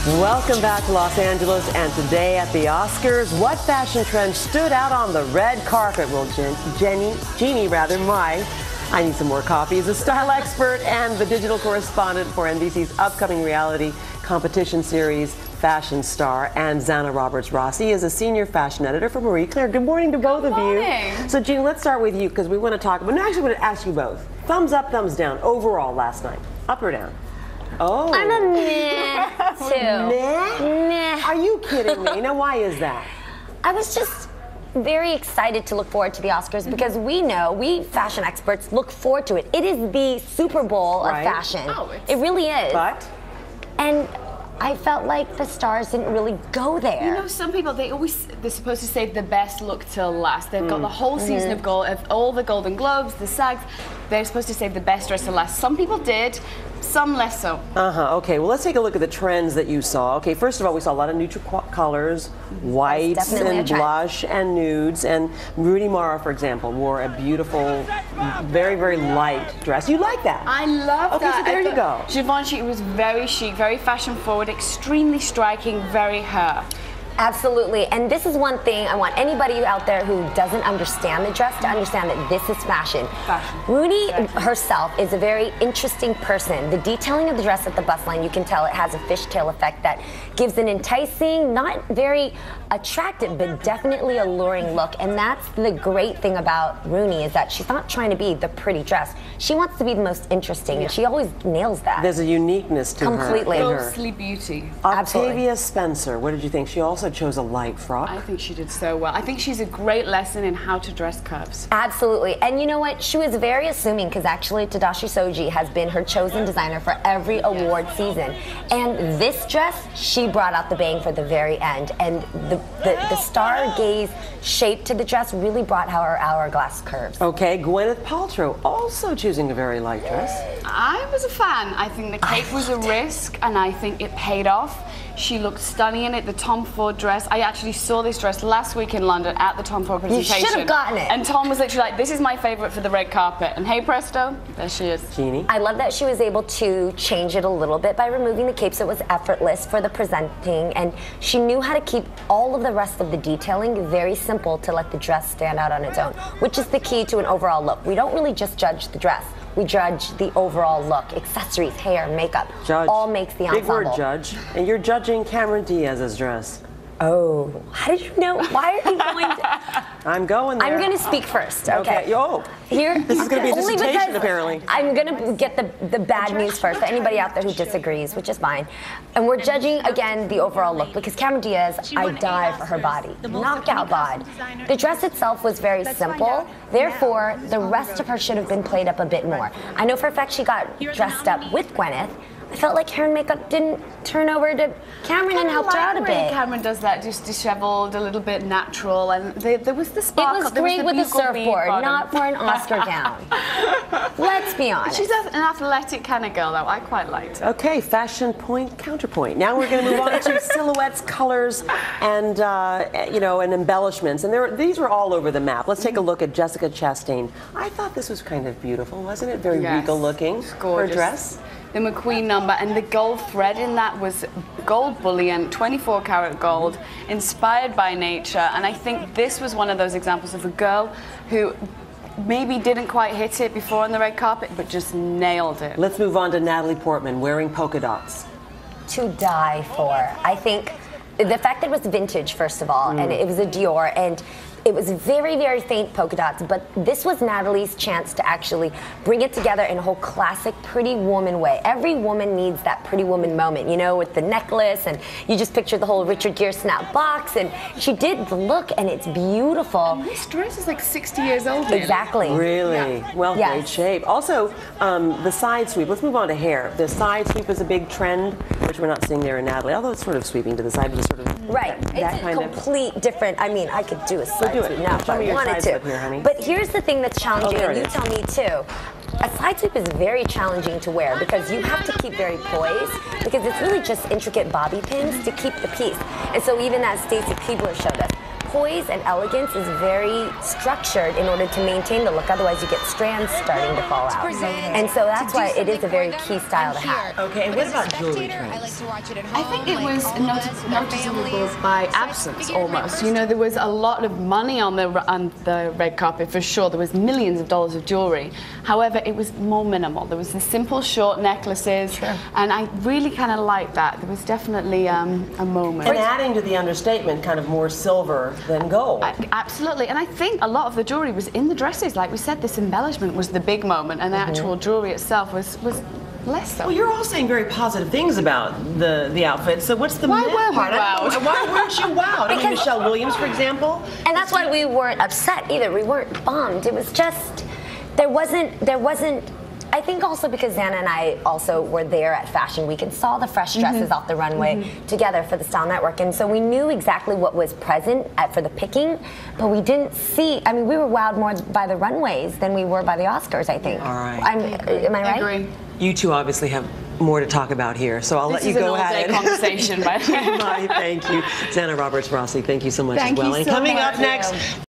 Welcome back to Los Angeles, and today at the Oscars, what fashion trend stood out on the red carpet? Well, Jeannie, I need some more coffee, is a style expert and the digital correspondent for NBC's upcoming reality competition series, Fashion Star, and Zana Roberts-Rossi is a senior fashion editor for Marie Claire. Good morning to both of you. So, Jeannie, let's start with you because we want to talk, but actually I want to ask you both. Thumbs up, thumbs down, overall last night, up or down? Oh. I'm a meh, too. Meh? Meh. Are you kidding me? Now, why is that? I was just very excited to look forward to the Oscars because we fashion experts look forward to it. It is the Super Bowl of fashion. Oh, it really is. But? And I felt like the stars didn't really go there. You know, some people, they're supposed to save the best look till last. They've got the whole season of all the Golden Globes, the SAGs. They're supposed to save the best dress till last. Some people did, some less so. Okay, well, let's take a look at the trends that you saw. Okay, first of all, we saw a lot of neutral colors, whites and blush and nudes. And Rooney Mara, for example, wore a beautiful, very, very light dress. You like that? I love that. Okay, so there you go. Givenchy was very chic, very fashion forward, extremely striking, very her. Absolutely, and this is one thing I want anybody out there who doesn't understand the dress to understand that this is fashion. Rooney herself is a very interesting person. The detailing of the dress at the bust line, you can tell it has a fishtail effect that gives an enticing, not very attractive, but definitely alluring look. And that's the great thing about Rooney is that she's not trying to be the pretty dress. She wants to be the most interesting, and she always nails that. There's a uniqueness to her. Completely. Ghostly beauty. Octavia Spencer, what did you think? She also chose a light frock. I think she did so well. I think she's a great lesson in how to dress curves. Absolutely. And you know what? She was very assuming because actually Tadashi Shoji has been her chosen designer for every award season. And this dress, she brought out the bang for the very end. And the stargaze shape to the dress really brought out her hourglass curves. Okay, Gwyneth Paltrow also choosing a very light dress. I was a fan. I think the cape was a risk, and I think it paid off. She looked stunning in it. The Tom Ford dress. I actually saw this dress last week in London at the Tom Ford presentation. You should have gotten it. And Tom was literally like, "This is my favorite for the red carpet." And hey presto, there she is. Jeannie? I love that she was able to change it a little bit by removing the cape so it was effortless for the presenting, and she knew how to keep all of the rest of the detailing very simple to let the dress stand out on its own, which is the key to an overall look. We don't really just judge the dress. We judge the overall look, accessories, hair, makeup, all makes the ensemble. Big word, judge. And you're judging Cameron Diaz's dress. Oh, how did you know? Why are you going to? I'm going there. I'm going to speak first, okay? Oh, here, this is going to be a only dissertation, because apparently. I'm going to get the bad news first for anybody out there who disagrees, which is fine. And we're judging, again, the overall look, because Cameron Diaz, I die for her body. Knockout bod. The dress itself was very simple, therefore, the rest of her should have been played up a bit more. I know for a fact she got dressed up with Gwyneth. I felt like hair and makeup didn't turn over to Cameron and helped her out a bit. Cameron does that, just disheveled, a little bit natural, and there was the sparkle. It was great with a surfboard, not for an Oscar gown. Let's be honest. She's an athletic kind of girl, though. I quite liked her. Okay, fashion point, counterpoint. Now we're going to move on to silhouettes, colors, and and embellishments. And these were all over the map. Let's take a look at Jessica Chastain. I thought this was kind of beautiful, wasn't it? Very regal looking. Gorgeous. Her dress. The McQueen number, and the gold thread in that was gold bullion, 24 karat gold, inspired by nature. And I think this was one of those examples of a girl who maybe didn't quite hit it before on the red carpet, but just nailed it. Let's move on to Natalie Portman wearing polka dots. To die for. I think the fact that it was vintage, first of all, and it was a Dior, and it was very, very faint polka dots, but this was Natalie's chance to actually bring it together in a whole classic pretty woman way. Every woman needs that pretty woman moment, you know, with the necklace, and you just picture the whole Richard Gere snap box, and she did the look, and it's beautiful. And this dress is like 60 years old. Exactly. Really? Yeah. Well, great shape. Also, the side sweep. Let's move on to hair. The side sweep is a big trend, which we're not seeing there in Natalie, although it's sort of sweeping to the side, but it's sort of right. That it's kind a complete different. I mean, I could do a side sweep now if I wanted to. Here, but here's the thing that's challenging, there and you it is. tell me too. A side sweep is very challenging to wear because you have to keep very poised because it's really just intricate bobby pins to keep the piece. And so even as Stacy Keibler showed us, poise and elegance is very structured in order to maintain the look. Otherwise, you get strands starting to fall out. And so that's why it is a very key style to have. Okay, and what about jewelry trends? I think it was noticeable by absence almost. You know, there was a lot of money on the red carpet for sure. There was millions of dollars of jewelry. However, it was more minimal. There was the simple short necklaces, and I really kind of liked that. There was definitely a moment. And adding to the understatement, kind of more silver than gold. Absolutely, and I think a lot of the jewelry was in the dresses. Like we said, this embellishment was the big moment, and the actual jewelry itself was less so. Well, you're all saying very positive things about the outfit. So what's the myth part? Why weren't you wowed? I mean, Michelle Williams, for example. And that's why we weren't upset either. We weren't bummed. It was just there wasn't. I think also because Xana and I also were there at Fashion Week and saw the fresh dresses off the runway together for the Style Network, and so we knew exactly what was present for the picking, but we didn't see. I mean, we were wowed more by the runways than we were by the Oscars, I think. All right. Am I right? I agree. You two obviously have more to talk about here, so I'll let you go at it. This is an all-day conversation, by the way. Thank you. Xana Roberts Rossi, thank you so much as well. Thank you so and coming much. up next,